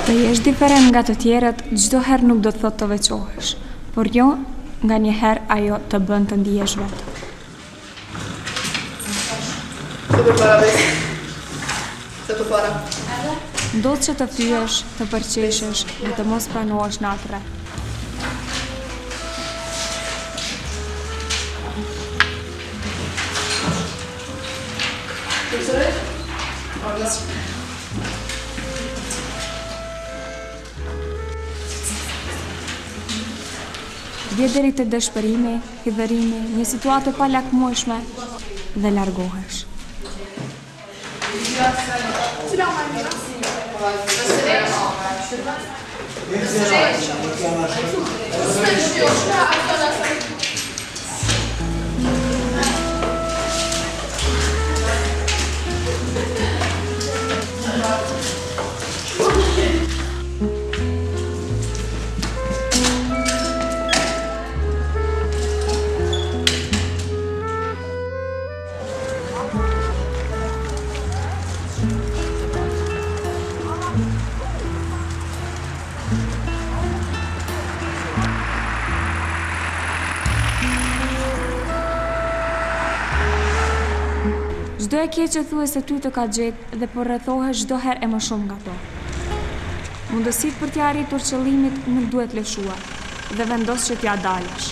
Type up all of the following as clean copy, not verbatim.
Të jesh diferent nga të tjerët, çdo herë nuk do të thotë të veçohesh, por jo nga një herë ajo të bën të ndihesh vetë. Ndodh që të fyesh, të përqeshesh dhe të mos pranohesh në atë rreth. Vje deri te dëshpërimi, hidhërimi, një situatë pa lakmueshme dhe largohesh. Çdo e keq që thuhet se ty të ka gjetë dhe po rrethohesh çdo herë e më shumë nga to. Mundësitë për t'ja arritur qëllimit nuk duhet lëshuar dhe vendos që t'ja dalësh.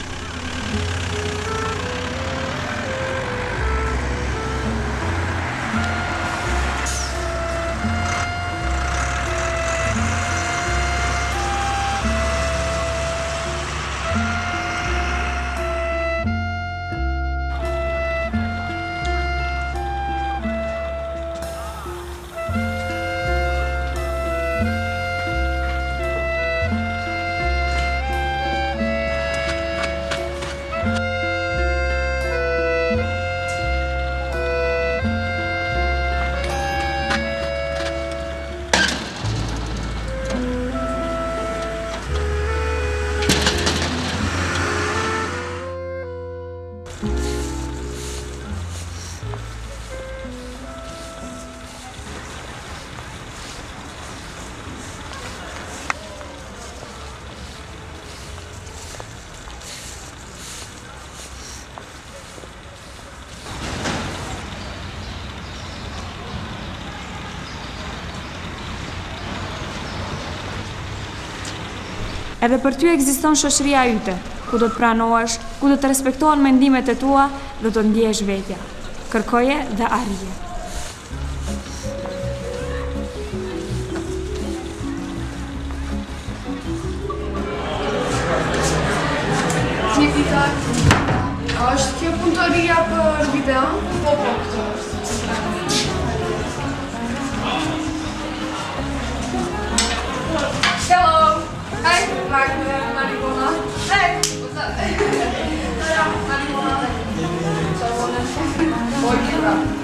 Edhe për ty ekziston shoqëria yte, ku do të pranohesh, ku do të respektohen mendimet e tua dhe do të ndjehesh vetja. Kërkoje dhe arrije. Nikita, a është kjo punëtoria për video? Po, këto është. Hello! Hey, marijuana. Hey, what's up? Marijuana.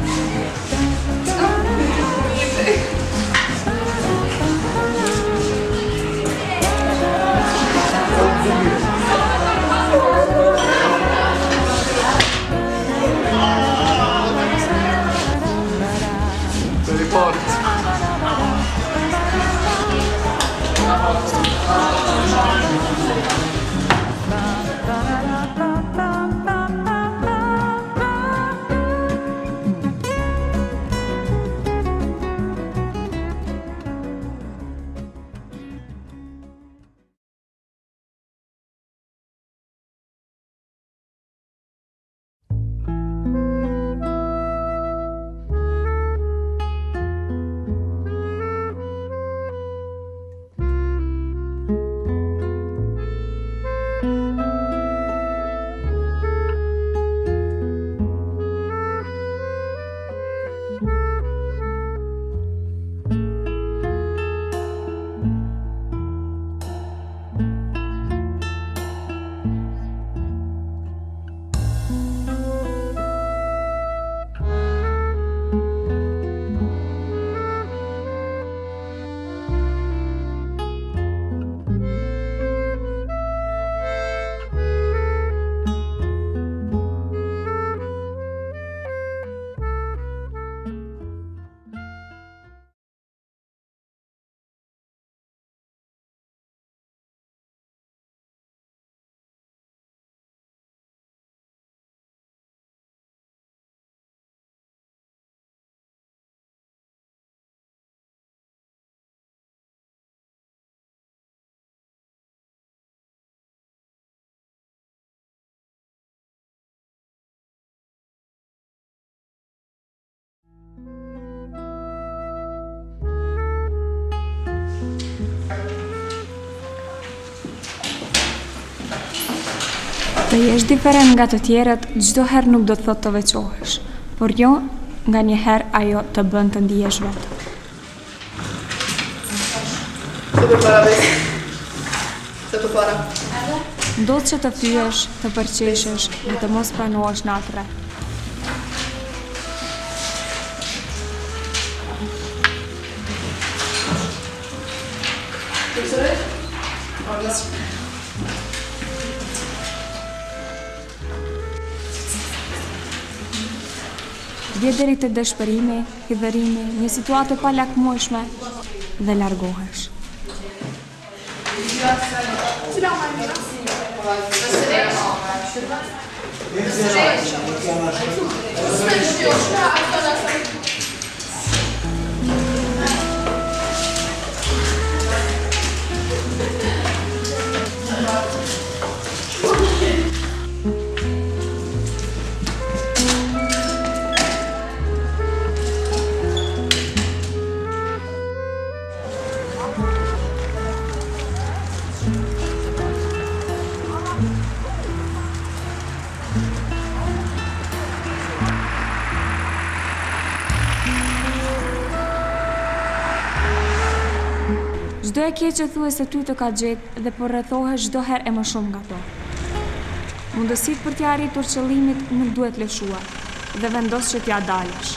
Të jesh diferent nga të tjerët, çdo herë nuk do të thotë të veçohesh, por jo, nga një herë ajo të bën të ndihesh vetë. Ndodh që të thyesh, të përqeshesh dhe të mos pranohesh në atë rreth. Vje deri te dëshpërimi, hidhërimi, një situatë pa lakmueshme dhe largohesh. Çdo e keq që thuhet se ty të ka gjetë dhe po rrethohesh çdo herë e më shumë nga to. Mundësitë për t'ja arritur qëllimit nuk duhet lëshuar dhe vendos që t'ja dalësh.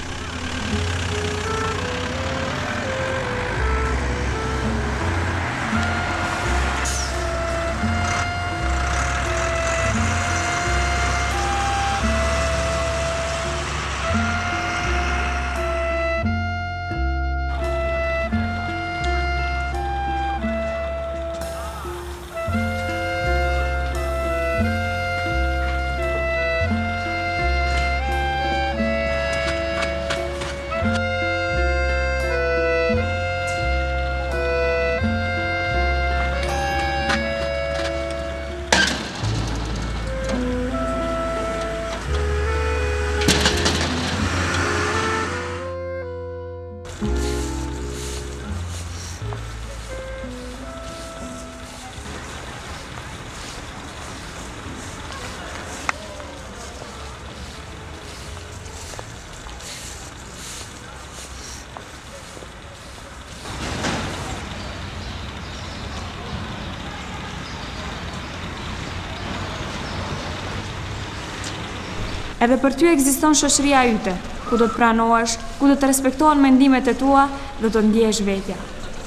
Edhe për ty ekziston shoqëria yte, ku do të pranohesh, ku do të respektohen mendimet e tua dhe do të ndjehesh vetja.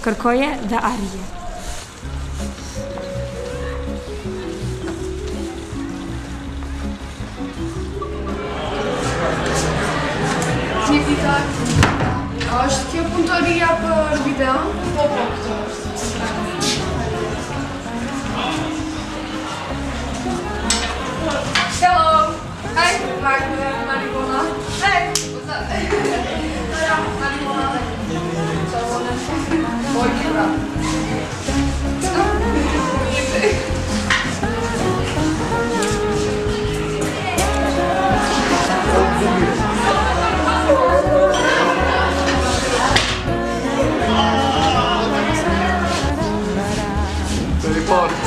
Kërkoje dhe arrije. Një fitar, a është kjo punëtoria për video? Po. Hello! Hey, marijuana. Hey, what's up? Marijuana. Report.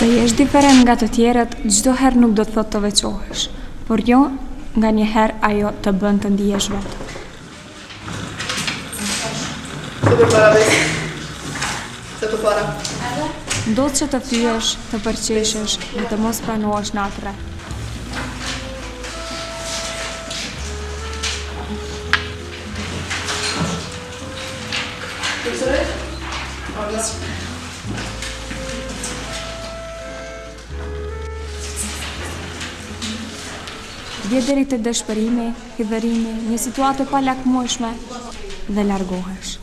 Të jesh diferent nga të tjerët, çdo herë nuk do të thotë të veçohesh, por jo nga një herë ajo të bën të ndihesh vetë. Se të para. Ndodh që të fyesh, të përqeshesh dhe të mos pranohesh në atë rreth. Vje deri te dëshpërimi, hidhërimi, një situatë pa lakmueshme dhe largohesh.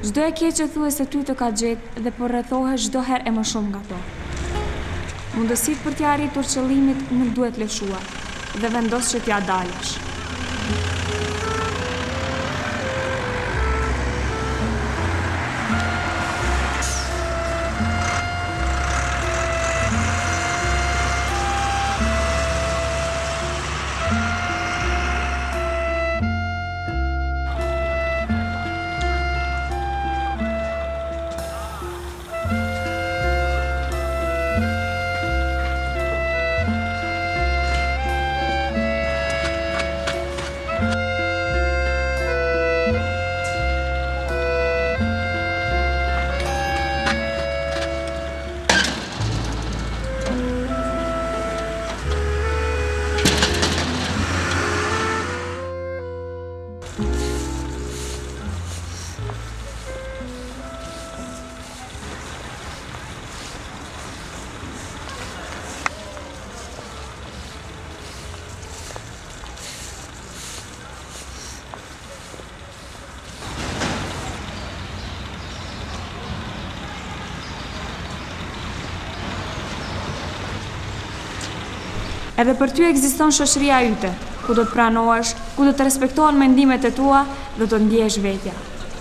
Çdo e keqe thuajse ty të ka gjetë dhe po rrethohesh çdo herë e më shumë nga to. Mundësitë për t'ia arritur qëllimit nuk duhet lëshuar dhe vendos që t'ia dalësh. Edhe për ty ekziston shoqëria yte, ku do të pranohesh, ku do të respektohen mendimet e tua dhe do të ndjehesh vetja.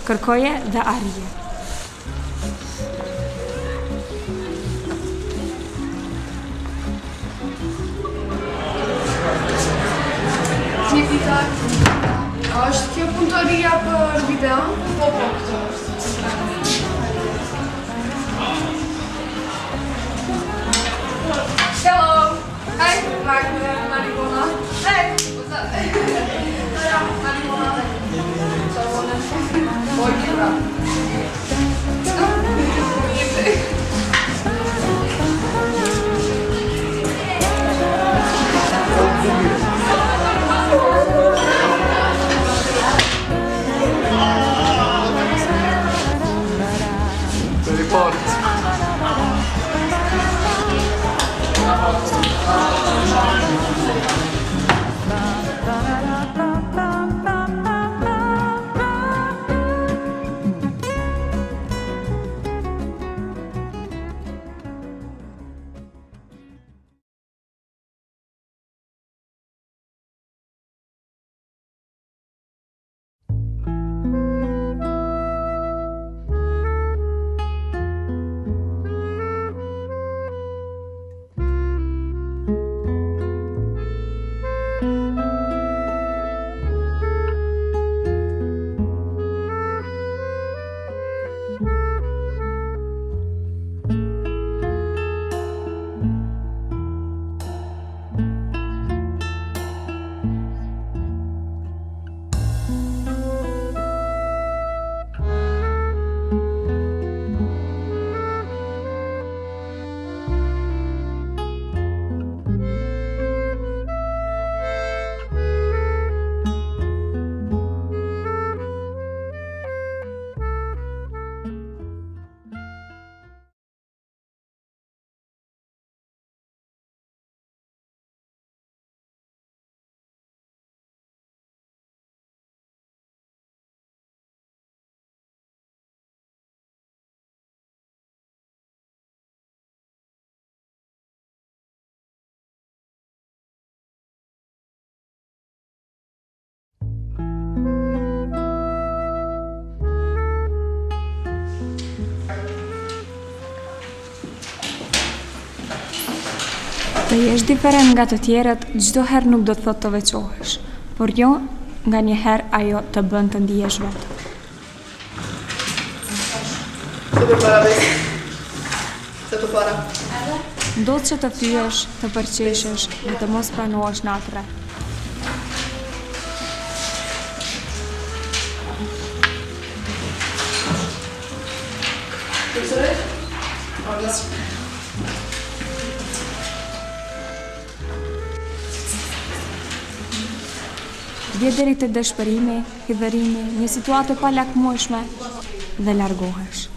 Kërkoje dhe arrije. Një fitar. A është kjo punëtoria për video? Po, këtë është. Hello! Hey, marijuana. Hey, what's up? Marijuana. Boy, get up. Report. Të jesh diferent nga të tjerët, çdo herë nuk do të thotë të veçohesh, por jo nga një herë ajo të bën të ndihesh vetë. Se për para vetë. Se për para. Ndodh që të fyesh, të përqeshesh dhe të mos pranohesh në atë rreth. Vje deri te dëshpërimi, hidhërimi, një situatë pa lakmueshme dhe largohesh.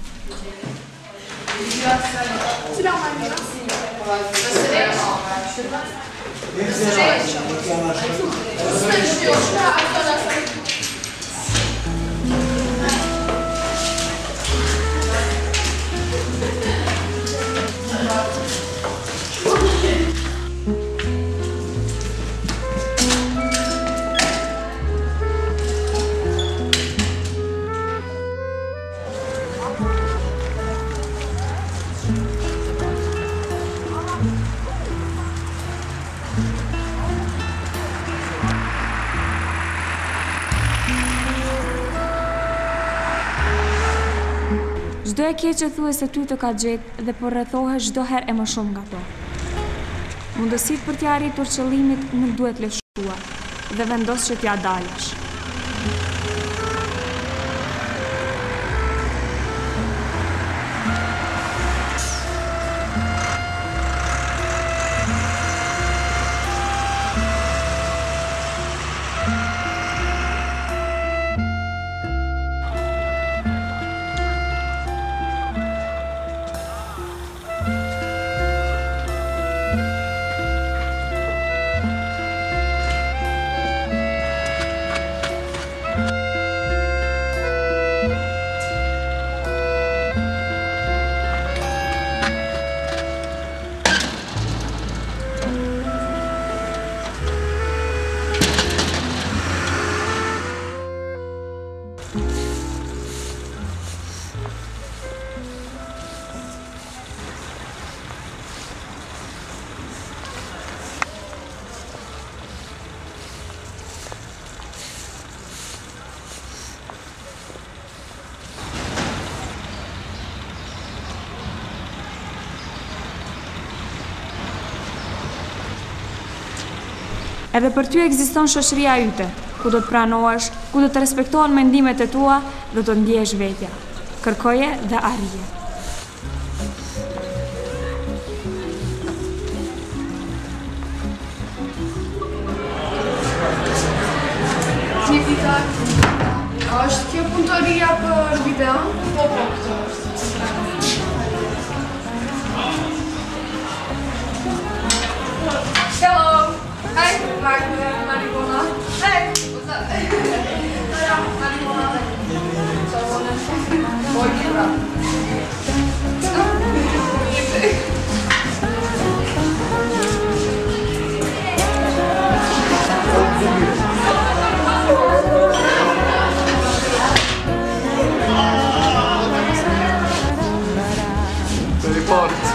Çdo e keqe thuajse ty të ka gjetë dhe po rrethohesh çdo herë e më shumë nga to. Mundësitë për t'ja arritur qëllimit nuk duhet lëshuar dhe vendos që t'ja dalësh. Edhe për ty ekziston shoqëria yte, ku do të pranohesh, ku do të respektohen mendimet e tua dhe do të ndjehesh vetja. Kërkoje dhe arrije. Një fitar. A është kjo punëtoria për video? Po, këtë është. Hello! Hey, marijuana. Hey, what's up? Marijuana. Very important.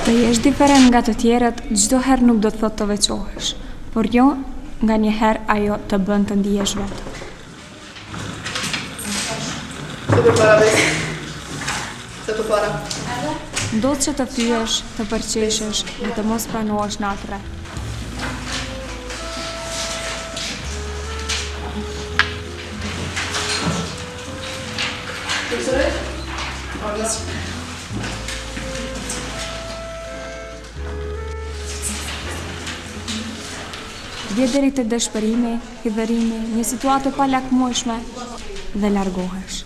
Të jesh diferent nga të tjerët, çdo herë nuk do të thotë të veçohesh, por jo nga një herë ajo të bën të ndihesh vetë. Se përpara ves. Se përpara. Ndodh që të thyesh, të përqeshesh dhe të mos pranohesh në atë rreth. Vje deri te dëshpërimi, hidhërimi, një situatë pa lakmueshme dhe largohesh.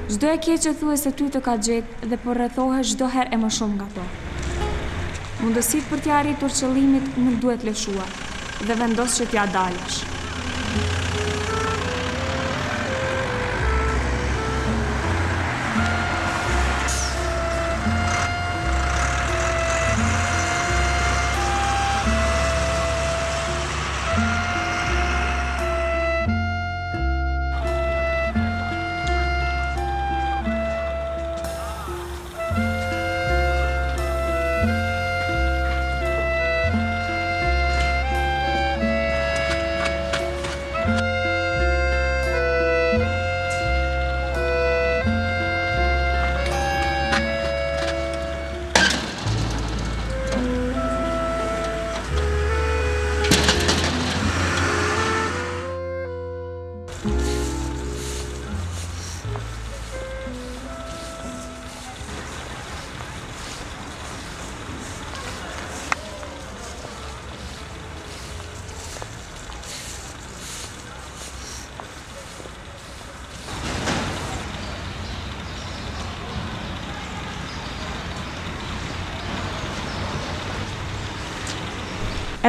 Çdo e keq që thuaj se ty të ka gjetë dhe po rrethohesh çdo herë e më shumë nga to. Mundësitë për t'ja arritur qëllimit nuk duhet lëshuar dhe vendos që t'ja dalësh.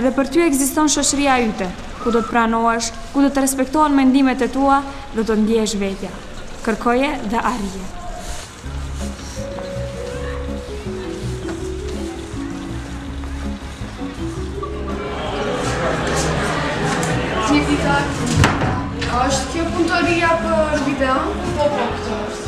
Edhe për ty ekziston shoqëria yte, ku do të pranohesh, ku do të respektohen mendimet e tua dhe do të ndjehesh vetja. Kërkoje dhe arrije. Një pika, është kjo punëtoria për videon? Po, këtë është.